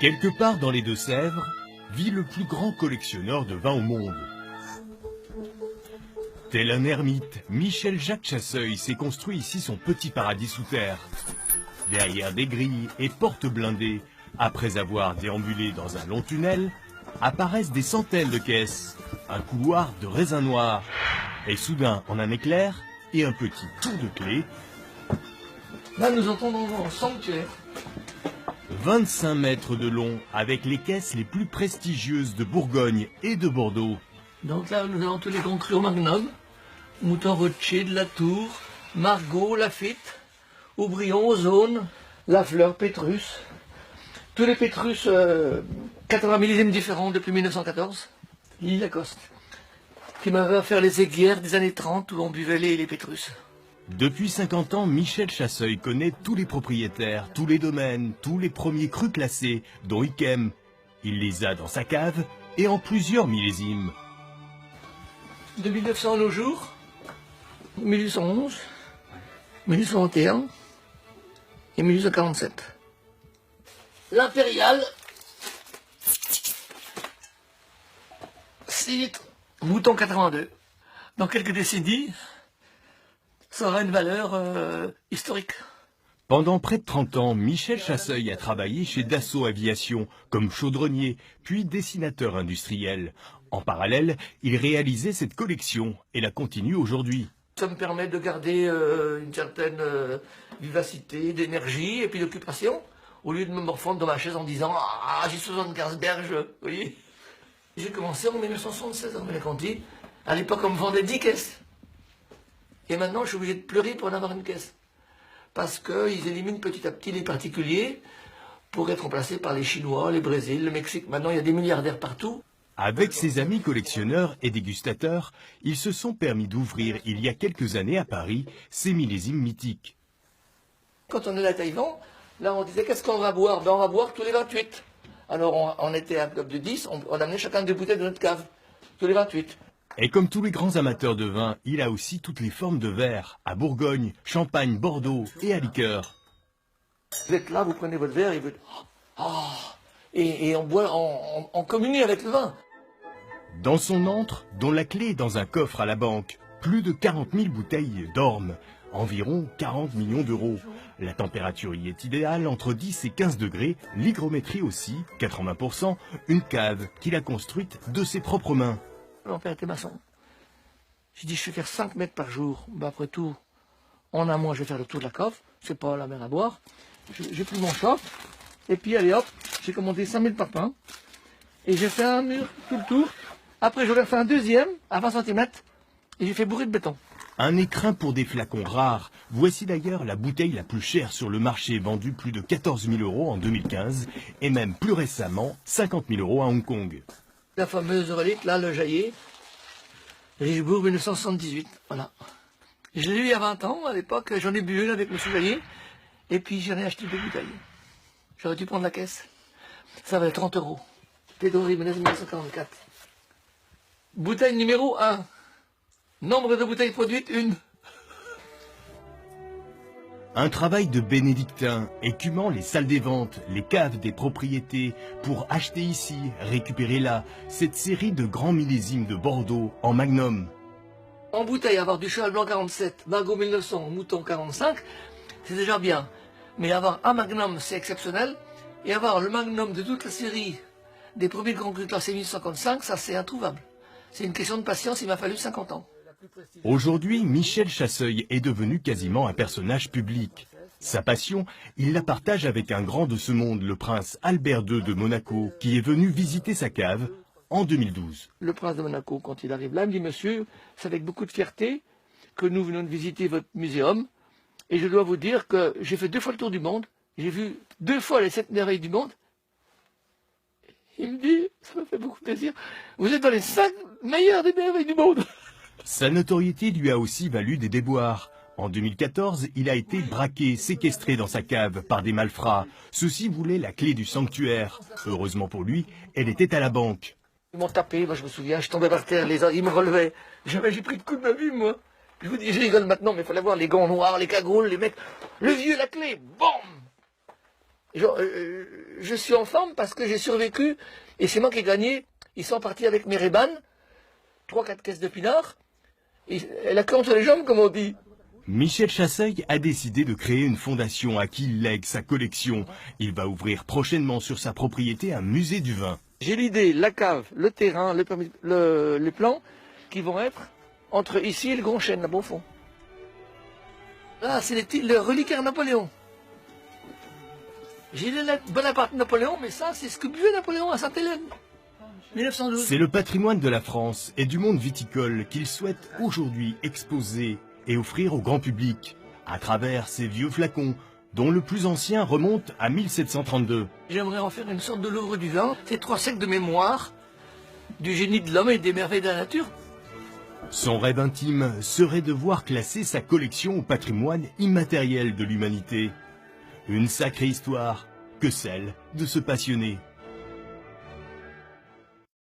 Quelque part dans les Deux-Sèvres, vit le plus grand collectionneur de vin au monde. Tel un ermite, Michel-Jacques Chasseuil s'est construit ici son petit paradis sous terre. Derrière des grilles et portes blindées, après avoir déambulé dans un long tunnel, apparaissent des centaines de caisses, un couloir de raisin noir, et soudain, en un éclair et un petit tour de clé, là nous entendons un sanctuaire. 25 mètres de long, avec les caisses les plus prestigieuses de Bourgogne et de Bordeaux. Donc là, nous avons tous les grands crus au Magnum, Mouton Rothschild, Latour, Margaux, Lafite, Aubryon, Ozone, Lafleur, Pétrus. Tous les Pétrus, 80 millésimes différents depuis 1914. Lille Lacoste, qui m'avait à faire les aiguières des années 30 où on buvait les Pétrus. Depuis 50 ans, Michel Chasseuil connaît tous les propriétaires, tous les domaines, tous les premiers crus classés, dont Yquem. Il les a dans sa cave et en plusieurs millésimes. De 1900 à nos jours, 1811, 1821 et 1847. L'Impérial, 6 litres, Mouton 82. Dans quelques décennies, ça aura une valeur historique. Pendant près de 30 ans, Michel Chasseuil a travaillé chez Dassault Aviation comme chaudronnier, puis dessinateur industriel. En parallèle, il réalisait cette collection et la continue aujourd'hui. Ça me permet de garder une certaine vivacité, d'énergie et puis d'occupation, au lieu de me morfondre dans ma chaise en disant « Ah, j'ai 75 berges », vous voyez. J'ai commencé en 1976 en Mélacantie. À l'époque, on me vendait 10 caisses. Et maintenant, je suis obligé de pleurer pour en avoir une caisse. Parce qu'ils éliminent petit à petit les particuliers pour être remplacés par les Chinois, les Brésils, le Mexique. Maintenant, il y a des milliardaires partout. Avec ses amis collectionneurs et dégustateurs, ils se sont permis d'ouvrir il y a quelques années à Paris ces millésimes mythiques. Quand on est à Taïwan, là on disait qu'est-ce qu'on va boire? Ben on va boire tous les 28. Alors on était un club de 10, on amenait chacun des bouteilles de notre cave, tous les 28. Et comme tous les grands amateurs de vin, il a aussi toutes les formes de verre, à Bourgogne, Champagne, Bordeaux et à liqueur. Vous êtes là, vous prenez votre verre et vous... Et on boit, on communie avec le vin. Dans son antre, dont la clé est dans un coffre à la banque, plus de 40 000 bouteilles dorment, environ 40 millions d'euros. La température y est idéale, entre 10 et 15 degrés, l'hygrométrie aussi, 80%, une cave qu'il a construite de ses propres mains. Mon père était maçon. J'ai dit, je vais faire 5 mètres par jour. Ben, après tout, en un mois, je vais faire le tour de la cave. C'est pas la mer à boire. J'ai pris mon choc. Et puis, allez hop, j'ai commandé 5000 parpaings. Et j'ai fait un mur, tout le tour. Après, j'aurais fait un deuxième, à 20 cm. Et j'ai fait bourrer de béton. Un écrin pour des flacons rares. Voici d'ailleurs la bouteille la plus chère sur le marché, vendue plus de 14 000 € en 2015. Et même plus récemment, 50 000 € à Hong Kong. La fameuse relique, là, le Jaillet, Richebourg 1978, voilà. Je l'ai eu il y a 20 ans, à l'époque, j'en ai bu une avec M. Jaillet, et puis j'en ai acheté 2 bouteilles. J'aurais dû prendre la caisse. Ça valait 30 €. Pedro Jiménez 1944. Bouteille numéro 1. Nombre de bouteilles produites, 1. Un travail de bénédictin, écumant les salles des ventes, les caves des propriétés, pour acheter ici, récupérer là, cette série de grands millésimes de Bordeaux en magnum. En bouteille, avoir du cheval blanc 47, Margaux 1900, Mouton 45, c'est déjà bien. Mais avoir un magnum, c'est exceptionnel. Et avoir le magnum de toute la série des premiers grands crus classés 1855, ça c'est introuvable. C'est une question de patience, il m'a fallu 50 ans. Aujourd'hui, Michel Chasseuil est devenu quasiment un personnage public. Sa passion, il la partage avec un grand de ce monde, le prince Albert II de Monaco, qui est venu visiter sa cave en 2012. Le prince de Monaco, quand il arrive là, il me dit « Monsieur, c'est avec beaucoup de fierté que nous venons de visiter votre muséum. Et je dois vous dire que j'ai fait 2 fois le tour du monde. J'ai vu 2 fois les 7 merveilles du monde. » Il me dit, ça me fait beaucoup plaisir, vous êtes dans les 5 meilleures des merveilles du monde. Sa notoriété lui a aussi valu des déboires. En 2014, il a été braqué, séquestré dans sa cave par des malfrats. Ceux-ci voulaient la clé du sanctuaire. Heureusement pour lui, elle était à la banque. Ils m'ont tapé, moi je me souviens, je tombais par terre, ils me relevaient. J'ai pris le coup de ma vie, moi. Je vous dis, je rigole maintenant, mais il fallait voir les gants noirs, les cagoules, les mecs. Le vieux, la clé, BAM! Je suis en forme parce que j'ai survécu et c'est moi qui ai gagné. Ils sont partis avec mes Ray-Ban, 3-4 caisses de pinard. Et la queue entre les jambes, comme on dit. Michel Chasseuil a décidé de créer une fondation à qui il lègue sa collection. Il va ouvrir prochainement sur sa propriété un musée du vin. J'ai l'idée, la cave, le terrain, les plans qui vont être entre ici et le Grand Chêne, là-bas au fond. Là, c'est le reliquaire Napoléon. J'ai les lettres Bonaparte Napoléon, mais ça, c'est ce que buvait Napoléon à Sainte-Hélène. 1912. C'est le patrimoine de la France et du monde viticole qu'il souhaite aujourd'hui exposer et offrir au grand public, à travers ces vieux flacons, dont le plus ancien remonte à 1732. J'aimerais en faire une sorte de Louvre du vin. C'est 3 siècles de mémoire du génie de l'homme et des merveilles de la nature. Son rêve intime serait de voir classer sa collection au patrimoine immatériel de l'humanité. Une sacrée histoire que celle de se passionner